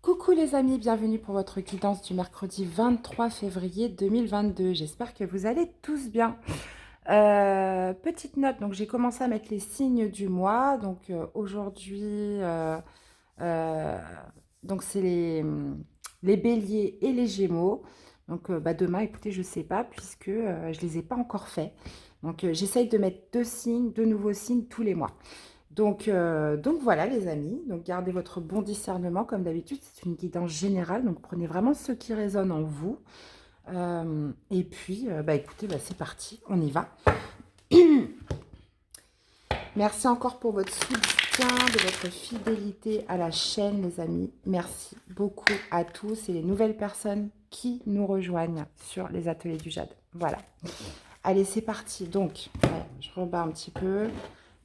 Coucou les amis, bienvenue pour votre guidance du mercredi 23 février 2022. J'espère que vous allez tous bien. Petite note, donc j'ai commencé à mettre les signes du mois. Donc aujourd'hui, euh, donc c'est les béliers et les gémeaux. Donc demain, écoutez, je ne sais pas puisque je ne les ai pas encore faits. Donc j'essaye de mettre deux nouveaux signes tous les mois. Donc voilà les amis, donc gardez votre bon discernement comme d'habitude, c'est une guidance générale, donc prenez vraiment ce qui résonne en vous. Et puis, écoutez, c'est parti, on y va. Merci encore pour votre soutien, de votre fidélité à la chaîne les amis. Merci beaucoup à tous et les nouvelles personnes qui nous rejoignent sur les ateliers du Jade. Voilà. Allez, c'est parti. Donc, je rebats un petit peu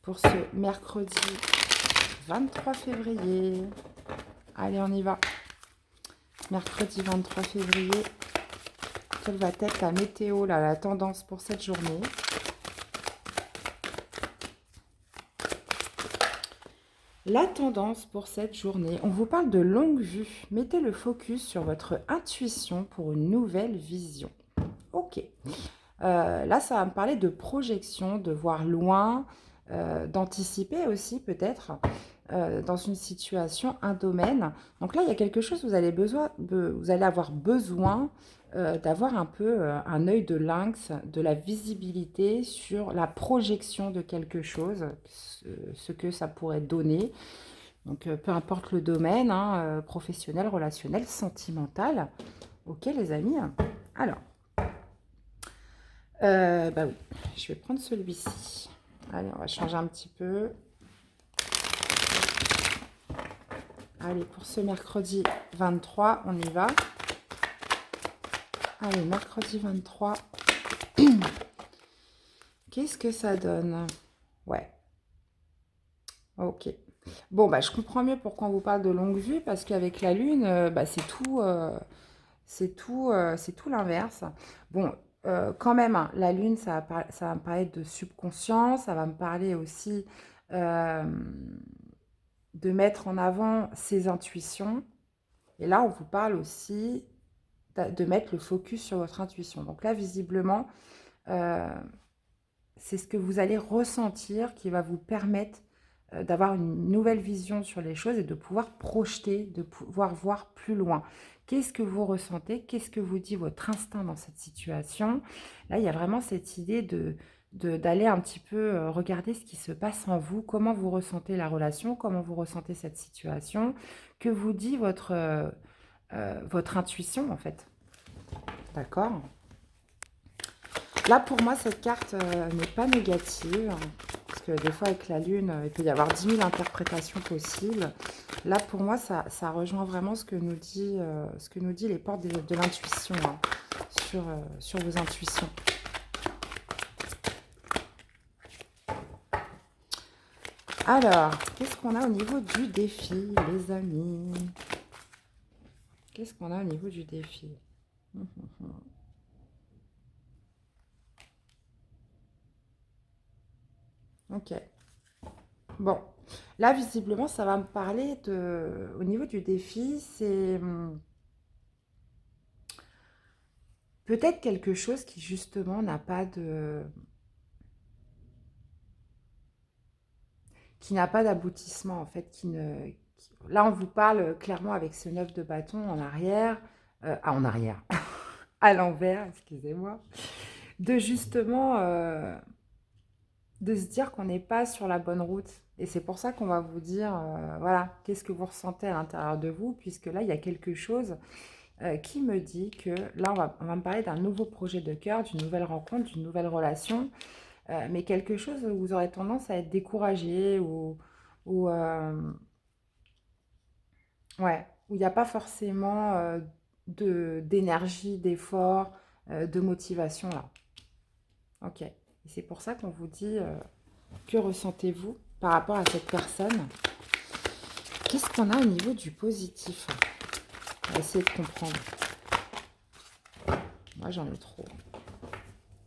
pour ce mercredi 23 février. Allez, on y va. Mercredi 23 février. Quelle va être la météo, là, la tendance pour cette journée? La tendance pour cette journée, on vous parle de longue vue. Mettez le focus sur votre intuition pour une nouvelle vision. Ok. Là, ça va me parler de projection, de voir loin, d'anticiper aussi peut-être dans une situation, un domaine. Donc là, il y a quelque chose, vous allez avoir besoin d'avoir un peu un œil de lynx, de la visibilité sur la projection de quelque chose, ce que ça pourrait donner. Donc peu importe le domaine, hein, professionnel, relationnel, sentimental. Ok les amis. Alors, oui, je vais prendre celui-ci. Allez, on va changer un petit peu. Allez, pour ce mercredi 23, on y va. Allez, mercredi 23. Qu'est-ce que ça donne? Ouais. Ok. Bon, je comprends mieux pourquoi on vous parle de longue vue, parce qu'avec la Lune, c'est tout l'inverse. Bon, quand même, hein, la Lune, ça va me parler de subconscient, ça va me parler aussi euh, de mettre en avant ses intuitions. Et là, on vous parle aussi de mettre le focus sur votre intuition. Donc là, visiblement, euh, c'est ce que vous allez ressentir qui va vous permettre d'avoir une nouvelle vision sur les choses et de pouvoir projeter, de pouvoir voir plus loin. Qu'est-ce que vous ressentez? Qu'est-ce que vous dit votre instinct dans cette situation? Là, il y a vraiment cette idée d'aller un petit peu regarder ce qui se passe en vous, comment vous ressentez la relation, comment vous ressentez cette situation, que vous dit votre intuition en fait. D'accord? Là, pour moi, cette carte n'est pas négative, parce que des fois, avec la Lune, il peut y avoir 10 000 interprétations possibles. Là, pour moi, ça rejoint vraiment ce que nous dit les portes de l'intuition, hein, sur vos intuitions. Alors, qu'est-ce qu'on a au niveau du défi, les amis? Qu'est-ce qu'on a au niveau du défi? Ok. Bon, là, visiblement, ça va me parler de... Au niveau du défi, c'est peut-être quelque chose qui, justement, n'a pas de... qui n'a pas d'aboutissement, en fait, Là, on vous parle clairement avec ce 9 de bâton en arrière, en arrière, à l'envers, excusez-moi, de justement, de se dire qu'on n'est pas sur la bonne route. Et c'est pour ça qu'on va vous dire, voilà, qu'est-ce que vous ressentez à l'intérieur de vous, puisque là, il y a quelque chose qui me dit que, là, on va me parler d'un nouveau projet de cœur, d'une nouvelle rencontre, d'une nouvelle relation, mais quelque chose où vous aurez tendance à être découragé ou ouais, où il n'y a pas forcément d'énergie, d'effort, de motivation là. Ok. Et c'est pour ça qu'on vous dit que ressentez-vous par rapport à cette personne. Qu'est-ce qu'on a au niveau du positif? On va essayer de comprendre. Moi, j'en ai trop.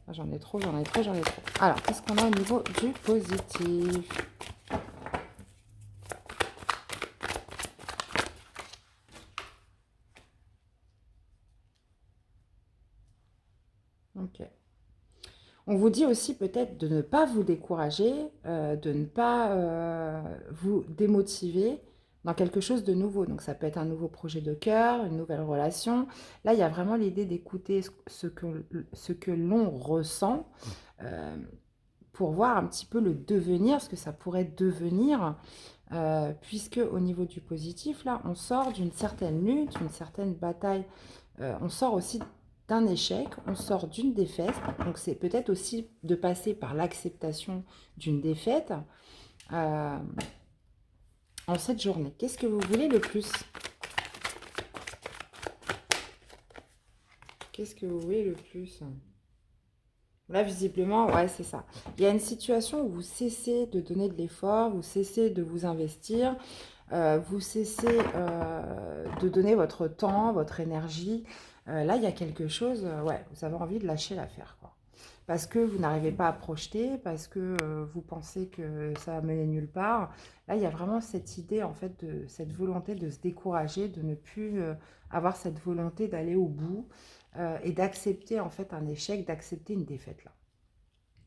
J'en ai trop. Alors, qu'est-ce qu'on a au niveau du positif? Ok. On vous dit aussi peut-être de ne pas vous décourager, de ne pas vous démotiver dans quelque chose de nouveau. Donc ça peut être un nouveau projet de cœur, une nouvelle relation. Là, il y a vraiment l'idée d'écouter ce que l'on ressent euh, pour voir un petit peu le devenir, ce que ça pourrait devenir, puisque au niveau du positif, là, on sort d'une certaine lutte, d'une certaine bataille. On sort aussi d'un échec, on sort d'une défaite. Donc c'est peut-être aussi de passer par l'acceptation d'une défaite euh, en cette journée. Qu'est-ce que vous voulez le plus? Qu'est-ce que vous voulez le plus? Là, visiblement, ouais, c'est ça. Il y a une situation où vous cessez de donner de l'effort, vous cessez de vous investir, vous cessez de donner votre temps, votre énergie. Là, il y a quelque chose, ouais, vous avez envie de lâcher l'affaire, quoi. Parce que vous n'arrivez pas à projeter, parce que vous pensez que ça va mener nulle part. Là, il y a vraiment cette idée, en fait, de cette volonté de se décourager, de ne plus avoir cette volonté d'aller au bout et d'accepter, en fait, un échec, d'accepter une défaite, là.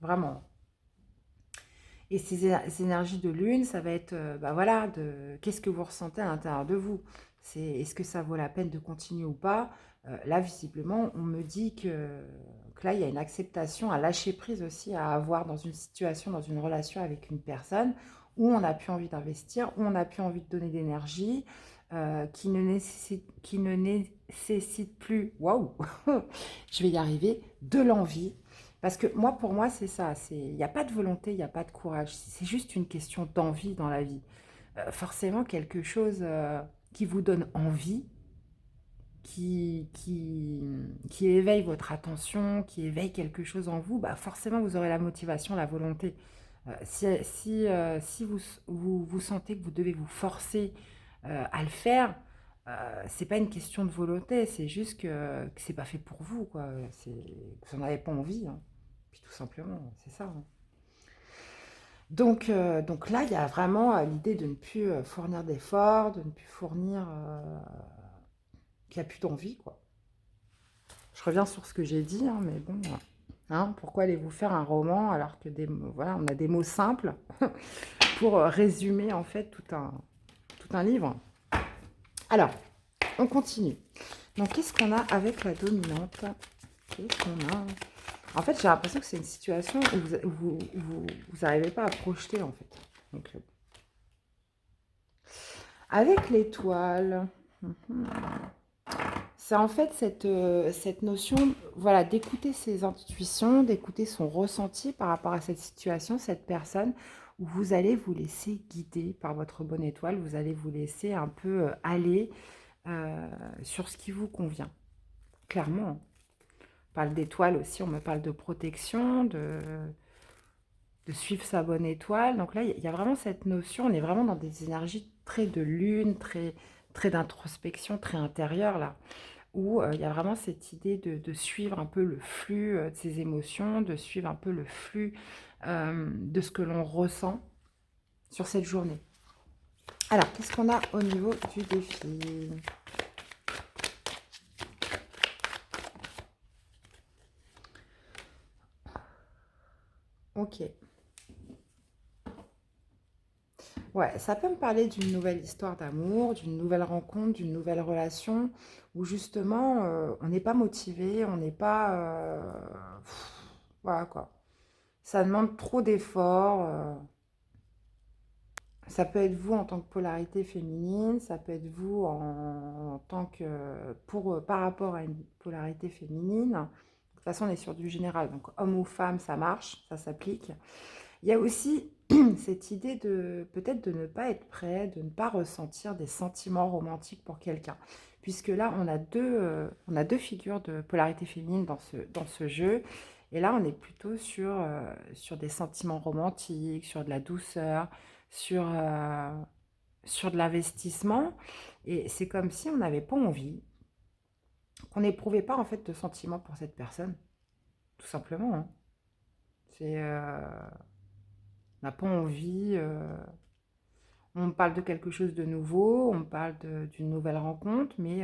Vraiment. Et ces énergies de lune, ça va être, bah voilà, qu'est-ce que vous ressentez à l'intérieur de vous? Est-ce que ça vaut la peine de continuer ou pas? Là, visiblement, on me dit que là, il y a une acceptation, un lâcher prise aussi à avoir dans une situation, dans une relation avec une personne où on n'a plus envie d'investir, où on n'a plus envie de donner d'énergie, qui ne nécessite plus, waouh, je vais y arriver, de l'envie, parce que moi, pour moi, c'est ça. Il n'y a pas de volonté, il n'y a pas de courage. C'est juste une question d'envie dans la vie. Forcément, quelque chose qui vous donne envie, qui, qui, qui éveille votre attention, qui éveille quelque chose en vous, bah forcément, vous aurez la motivation, la volonté. Si vous sentez que vous devez vous forcer à le faire, c'est pas une question de volonté, c'est juste que c'est pas fait pour vous, quoi. Que vous n'en avez pas envie, hein. Puis tout simplement, c'est ça, hein. Donc là, il y a vraiment l'idée de ne plus fournir d'efforts, de ne plus fournir, qu'il n'y a plus d'envie, quoi. Je reviens sur ce que j'ai dit, hein, mais bon, hein, pourquoi allez-vous faire un roman alors que voilà, on a des mots simples pour résumer en fait tout un livre. Alors, on continue. Donc, qu'est-ce qu'on a avec la dominante? Qu'est-ce qu'on a? En fait, j'ai l'impression que c'est une situation où vous n'arrivez pas à projeter, en fait. Donc, avec l'étoile, c'est en fait cette notion, voilà, d'écouter ses intuitions, d'écouter son ressenti par rapport à cette situation, cette personne, où vous allez vous laisser guider par votre bonne étoile, vous allez vous laisser un peu aller sur ce qui vous convient. Clairement, on parle d'étoile aussi, on me parle de protection, de suivre sa bonne étoile. Donc là, il y a vraiment cette notion, on est vraiment dans des énergies très de lune, très d'introspection, très intérieure là, où il y a vraiment cette idée de suivre un peu le flux de ses émotions, de suivre un peu le flux de ce que l'on ressent sur cette journée. Alors, qu'est-ce qu'on a au niveau du défi? Ok. Ouais, ça peut me parler d'une nouvelle histoire d'amour, d'une nouvelle rencontre, d'une nouvelle relation, où justement, on n'est pas motivé, on n'est pas... voilà quoi. Ça demande trop d'efforts. Ça peut être vous en tant que polarité féminine, ça peut être vous en tant que... par rapport à une polarité féminine. De toute façon, on est sur du général, donc homme ou femme, ça marche, ça s'applique. Il y a aussi cette idée de peut-être de ne pas être prêt, de ne pas ressentir des sentiments romantiques pour quelqu'un. Puisque là, on a deux figures de polarité féminine dans ce jeu. Et là, on est plutôt sur des sentiments romantiques, sur de la douceur, sur, sur de l'investissement. Et c'est comme si on n'avait pas envie, qu'on n'éprouvait pas en fait de sentiments pour cette personne. Tout simplement, hein. C'est... on n'a pas envie. On parle de quelque chose de nouveau, on parle d'une nouvelle rencontre, mais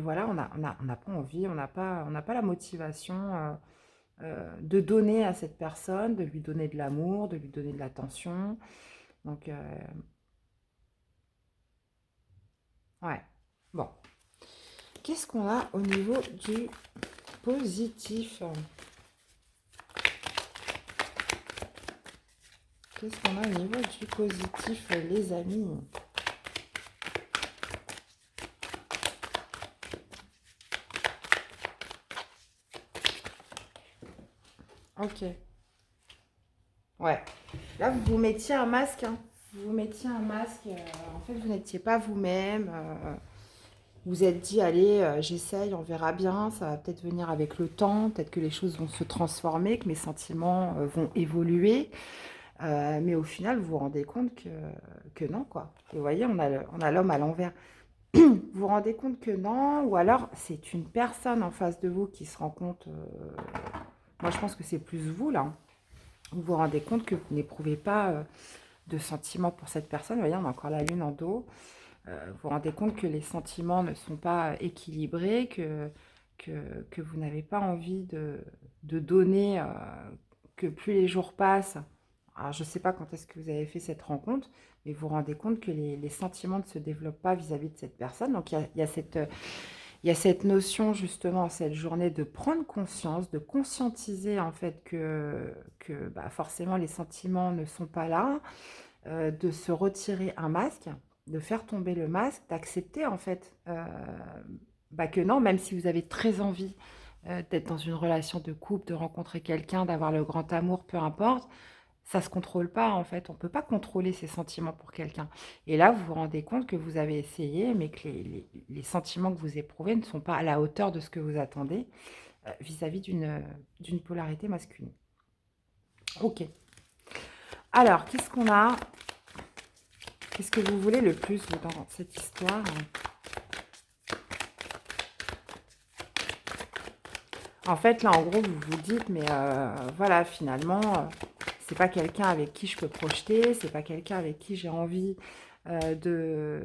voilà, on n'a pas envie, on n'a pas la motivation de donner à cette personne, de lui donner de l'amour, de lui donner de l'attention. Donc, ouais. Bon. Qu'est-ce qu'on a au niveau du positif? Qu'est-ce qu'on a au niveau du positif, les amis? Ok. Ouais. Là, vous vous mettiez un masque, hein. Vous vous mettiez un masque. En fait, vous n'étiez pas vous-même. Vous êtes dit, allez, j'essaye, on verra bien. Ça va peut-être venir avec le temps. Peut-être que les choses vont se transformer, que mes sentiments vont évoluer. Mais au final, vous vous rendez compte que non, quoi. Et vous voyez, on a l'homme à l'envers. Vous vous rendez compte que non, ou alors c'est une personne en face de vous qui se rend compte. Moi, je pense que c'est plus vous, là. Vous vous rendez compte que vous n'éprouvez pas de sentiments pour cette personne. Vous voyez, on a encore la lune en dos. Vous vous rendez compte que les sentiments ne sont pas équilibrés, que vous n'avez pas envie de donner, que plus les jours passent. Alors, je ne sais pas quand est-ce que vous avez fait cette rencontre, mais vous vous rendez compte que les sentiments ne se développent pas vis-à-vis de cette personne. Donc, il y a cette notion, justement, cette journée de prendre conscience, de conscientiser, en fait, que bah, forcément, les sentiments ne sont pas là, de se retirer un masque, de faire tomber le masque, d'accepter, en fait, bah, que non, même si vous avez très envie d'être dans une relation de couple, de rencontrer quelqu'un, d'avoir le grand amour, peu importe, ça ne se contrôle pas, en fait. On ne peut pas contrôler ses sentiments pour quelqu'un. Et là, vous vous rendez compte que vous avez essayé, mais que les sentiments que vous éprouvez ne sont pas à la hauteur de ce que vous attendez vis-à-vis d'une polarité masculine. Ok. Alors, qu'est-ce qu'on a? Qu'est-ce que vous voulez le plus vous, dans cette histoire? En fait, là, en gros, vous vous dites, mais voilà, finalement, c'est pas quelqu'un avec qui je peux projeter, c'est pas quelqu'un avec qui j'ai envie de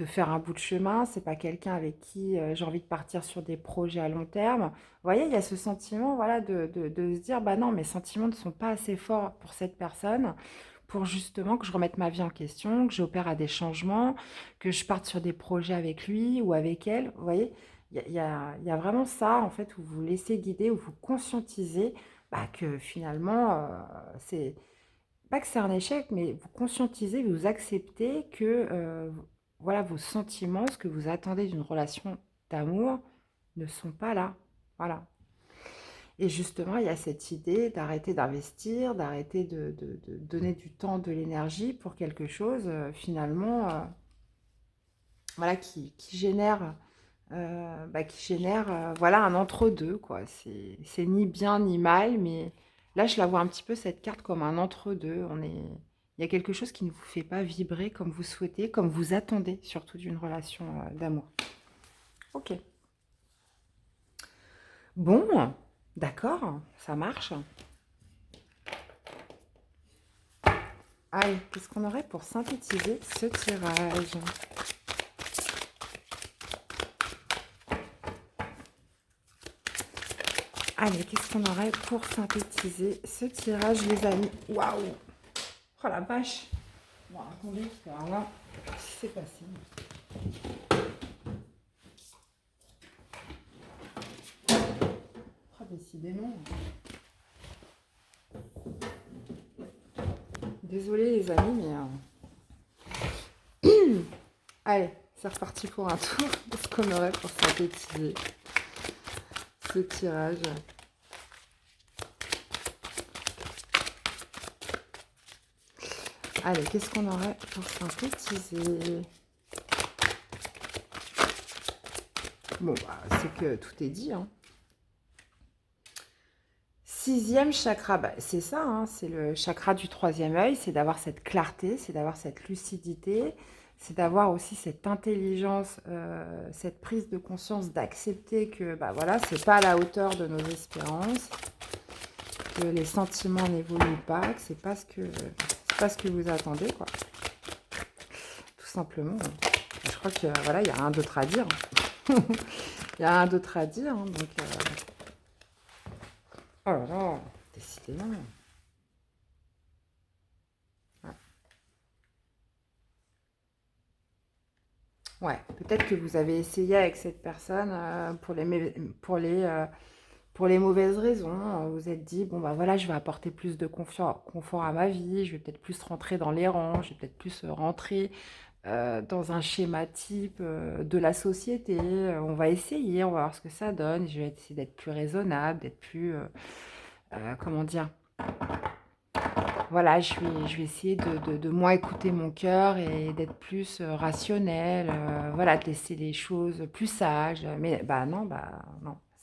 faire un bout de chemin, c'est pas quelqu'un avec qui j'ai envie de partir sur des projets à long terme. Vous voyez, il y a ce sentiment, voilà, de se dire, bah non, mes sentiments ne sont pas assez forts pour cette personne, pour justement que je remette ma vie en question, que j'opère à des changements, que je parte sur des projets avec lui ou avec elle. Vous voyez, il y a vraiment ça, en fait, où vous vous laissez guider, où vous conscientisez bah, que finalement, c'est pas que c'est un échec, mais vous conscientisez, vous acceptez que voilà, vos sentiments, ce que vous attendez d'une relation d'amour, ne sont pas là. Voilà. Et justement, il y a cette idée d'arrêter d'investir, d'arrêter de donner du temps, de l'énergie pour quelque chose, finalement, voilà, qui génère voilà, un entre-deux, quoi. C'est ni bien ni mal, mais là, je la vois un petit peu, cette carte, comme un entre-deux. Il y a quelque chose qui ne vous fait pas vibrer comme vous souhaitez, comme vous attendez, surtout d'une relation d'amour. Ok. Bon, d'accord, ça marche. Allez, qu'est-ce qu'on aurait pour synthétiser ce tirage? Allez, qu'est-ce qu'on aurait pour synthétiser ce tirage, les amis? Waouh! Oh la vache! Bon, attendez, parce que là, qu'est-ce qui s'est passé? Oh, décidément. Désolée, les amis, mais... Allez, c'est reparti pour un tour. Qu'est-ce qu'on aurait pour synthétiser ce tirage? Allez, qu'est-ce qu'on aurait pour synthétiser? Bon, bah, c'est que tout est dit, hein. Sixième chakra, bah, c'est ça, hein, c'est le chakra du troisième œil, c'est d'avoir cette clarté, c'est d'avoir cette lucidité, c'est d'avoir aussi cette intelligence, cette prise de conscience, d'accepter que bah, voilà, c'est pas à la hauteur de nos espérances, que les sentiments n'évoluent pas, que c'est pas ce que vous attendez, quoi. simplement. Je crois que, voilà, il y a rien d'autre à dire. Il y a rien d'autre à dire, hein, donc... Oh là là, décidément. Ouais, ouais, peut-être que vous avez essayé avec cette personne pour les mauvaises raisons. Vous vous êtes dit, bon, bah voilà, je vais apporter plus de confort à ma vie, je vais peut-être plus rentrer dans les rangs, je vais peut-être plus rentrer dans un schéma type de la société. On va essayer, on va voir ce que ça donne. Je vais essayer d'être plus raisonnable, d'être plus, comment dire, voilà, je vais essayer de moins écouter mon cœur et d'être plus rationnel, voilà, de laisser les choses plus sages. Mais bah non,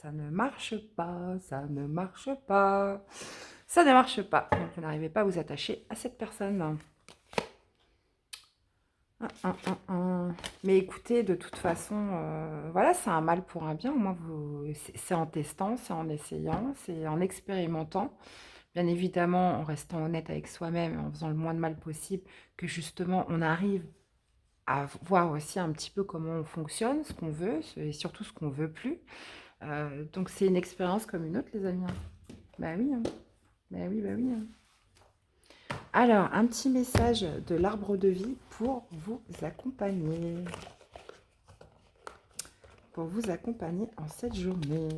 ça ne marche pas, ça ne marche pas, ça ne marche pas. Donc vous n'arrivez pas à vous attacher à cette personne. Mais écoutez, de toute façon, voilà, c'est un mal pour un bien. Au moins, c'est en testant, c'est en essayant, c'est en expérimentant. Bien évidemment, en restant honnête avec soi-même et en faisant le moins de mal possible, que justement, on arrive à voir aussi un petit peu comment on fonctionne, ce qu'on veut et surtout ce qu'on veut plus. Donc, c'est une expérience comme une autre, les amis, hein. Bah oui, hein. Bah oui, bah oui, hein. Alors, un petit message de l'arbre de vie pour vous accompagner en cette journée.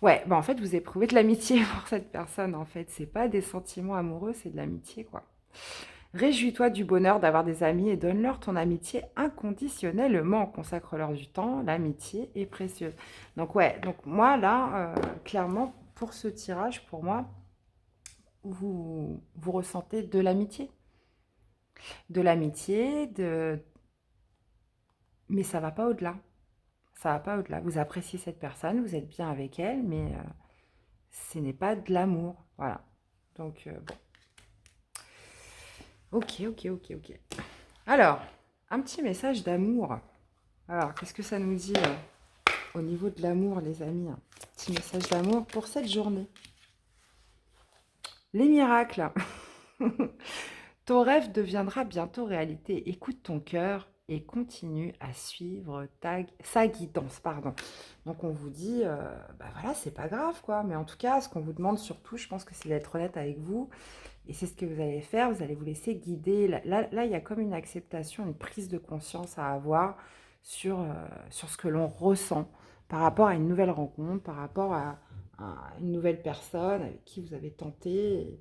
Ouais, bah en fait, vous éprouvez de l'amitié pour cette personne, en fait. C'est pas des sentiments amoureux, c'est de l'amitié, quoi. Réjouis-toi du bonheur d'avoir des amis et donne-leur ton amitié inconditionnellement. Consacre-leur du temps, l'amitié est précieuse. Donc ouais, donc moi là, clairement, pour ce tirage, pour moi, vous ressentez de l'amitié. De l'amitié, mais ça va pas au-delà. Ça va pas au-delà. Vous appréciez cette personne, vous êtes bien avec elle, mais ce n'est pas de l'amour. Voilà. Donc, bon. Ok, ok, ok, ok. Alors, un petit message d'amour. Alors, qu'est-ce que ça nous dit au niveau de l'amour, les amis? Un petit message d'amour pour cette journée. Les miracles. Ton rêve deviendra bientôt réalité. Écoute ton cœur et continue à suivre sa guidance. Pardon. Donc, on vous dit, bah voilà, c'est pas grave, quoi. Mais en tout cas, ce qu'on vous demande surtout, je pense que c'est d'être honnête avec vous. Et c'est ce que vous allez faire, vous allez vous laisser guider. Là, il y a comme une acceptation, une prise de conscience à avoir sur ce que l'on ressent par rapport à une nouvelle rencontre, par rapport à une nouvelle personne avec qui vous avez tenté.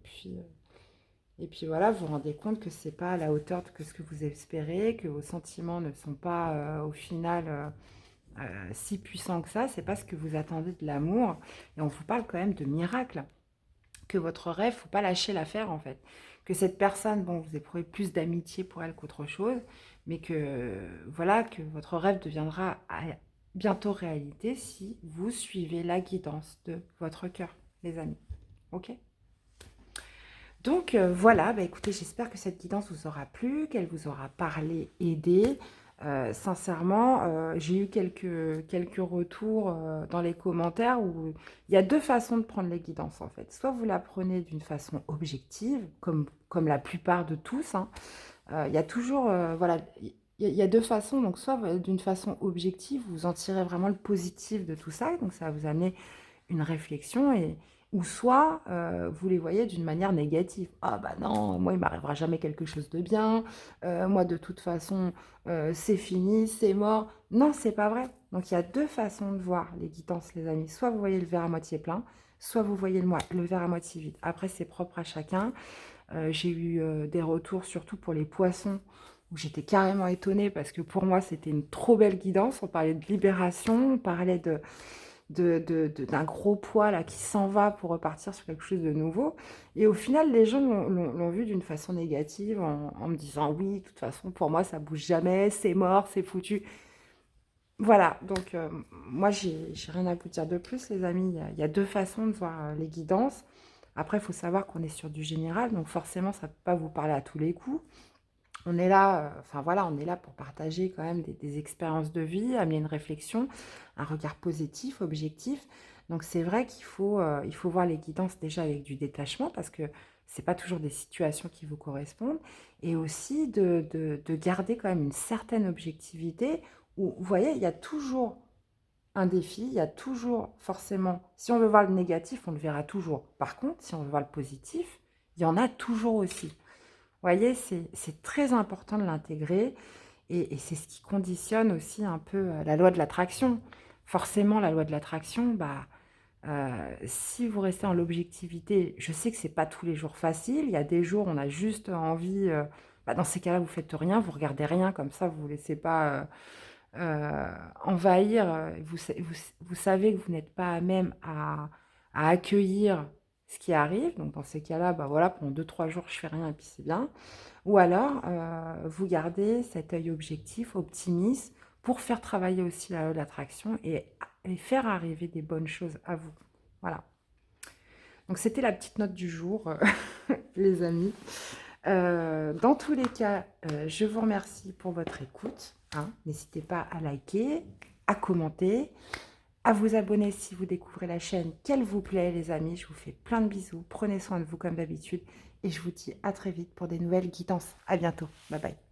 Et puis voilà, vous vous rendez compte que c'est pas à la hauteur de ce que vous espérez, que vos sentiments ne sont pas au final si puissants que ça. C'est pas ce que vous attendez de l'amour. Et on vous parle quand même de miracles, que votre rêve, faut pas lâcher l'affaire en fait. Que cette personne, bon, vous éprouvez plus d'amitié pour elle qu'autre chose, mais que voilà, que votre rêve deviendra bientôt réalité si vous suivez la guidance de votre cœur, les amis. Ok? Donc voilà, bah, écoutez, j'espère que cette guidance vous aura plu, qu'elle vous aura parlé, aidé. Sincèrement, j'ai eu quelques retours dans les commentaires où il y a deux façons de prendre les guidances en fait. Soit vous la prenez d'une façon objective, comme la plupart de tous, hein. Il y a toujours, voilà, il y a deux façons. Donc soit d'une façon objective, vous en tirez vraiment le positif de tout ça, donc ça va vous amener une réflexion ou soit vous les voyez d'une manière négative. Ah bah non, moi il m'arrivera jamais quelque chose de bien, moi de toute façon c'est fini, c'est mort. Non, c'est pas vrai. Donc il y a deux façons de voir les guidances, les amis. Soit vous voyez le verre à moitié plein, soit vous voyez le verre à moitié vide. Après, c'est propre à chacun. J'ai eu des retours, surtout pour les poissons, où j'étais carrément étonnée parce que pour moi, c'était une trop belle guidance. On parlait de libération, on parlait d'un gros poids là, qui s'en va pour repartir sur quelque chose de nouveau. Et au final, les gens l'ont vu d'une façon négative en me disant oui, de toute façon, pour moi, ça bouge jamais, c'est mort, c'est foutu. Voilà, donc moi, j'ai rien à vous dire de plus, les amis. Il y a deux façons de voir les guidances. Après, il faut savoir qu'on est sur du général, donc forcément, ça ne peut pas vous parler à tous les coups. On est là, enfin voilà, on est là pour partager quand même des expériences de vie, amener une réflexion, un regard positif, objectif. Donc c'est vrai qu'il faut voir les guidances déjà avec du détachement parce que c'est pas toujours des situations qui vous correspondent, et aussi de garder quand même une certaine objectivité où, vous voyez, il y a toujours un défi, il y a toujours forcément, si on veut voir le négatif, on le verra toujours. Par contre, si on veut voir le positif, il y en a toujours aussi. Vous voyez, c'est très important de l'intégrer et c'est ce qui conditionne aussi un peu la loi de l'attraction. Forcément, la loi de l'attraction, bah, si vous restez en l'objectivité, je sais que c'est pas tous les jours facile. Il y a des jours, on a juste envie, bah, dans ces cas-là, vous faites rien, vous regardez rien, comme ça, vous vous laissez pas envahir. Vous savez que vous n'êtes pas à même à accueillir ce qui arrive. Donc, dans ces cas-là, bah voilà, pendant 2, 3 jours, je fais rien et puis c'est bien. Ou alors, vous gardez cet œil objectif, optimiste, pour faire travailler aussi la l'attraction et faire arriver des bonnes choses à vous. Voilà. Donc, c'était la petite note du jour, les amis. Dans tous les cas, je vous remercie pour votre écoute, hein. N'hésitez pas à liker, à commenter, à vous abonner si vous découvrez la chaîne, qu'elle vous plaît, les amis. Je vous fais plein de bisous. Prenez soin de vous comme d'habitude. Et je vous dis à très vite pour des nouvelles guidances. À bientôt. Bye bye.